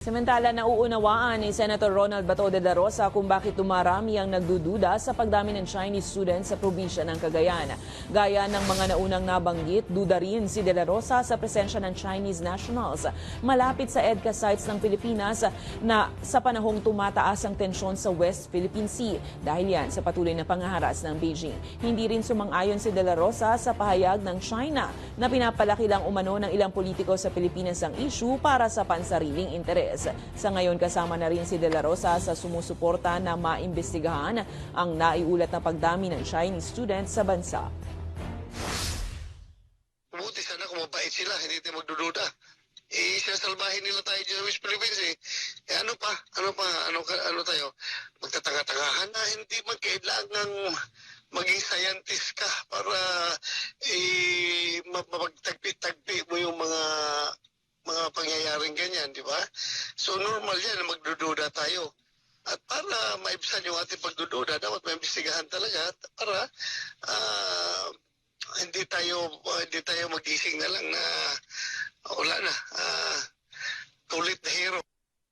Samantala, nauunawaan ni Senator Ronald Bato de la Rosa kung bakit dumarami ang nagdududa sa pagdami ng Chinese students sa probinsya ng Cagayan. Gaya ng mga naunang nabanggit, duda rin si de la Rosa sa presensya ng Chinese nationals malapit sa EDCA sites ng Pilipinas na sa panahong tumataas ang tensyon sa West Philippine Sea dahil yan sa patuloy na panghaharas ng Beijing. Hindi rin sumang-ayon si de la Rosa sa pahayag ng China na pinapalaki lang umano ng ilang politiko sa Pilipinas ang issue para sa pansariling interes. Sa ngayon, kasama na rin si De La Rosa sa sumusuporta na maimbestigahan ang naiulat na pagdami ng Chinese students sa bansa. Buti sana kung mabait sila, hindi tayo magdududa. Sinasalbahin nila tayo dyan sa West Philippines eh. Ano tayo? Magtatanga-tangahan na, hindi magkailangang maging scientist ka para mapagtagpi-tagpi mo yung mga pangyayaring ganyan, di ba? So normal yan na magdududa tayo. At para maibsan yung ating pagdududa, dapat maimbestigahan talaga para hindi tayo magising na lang na wala na.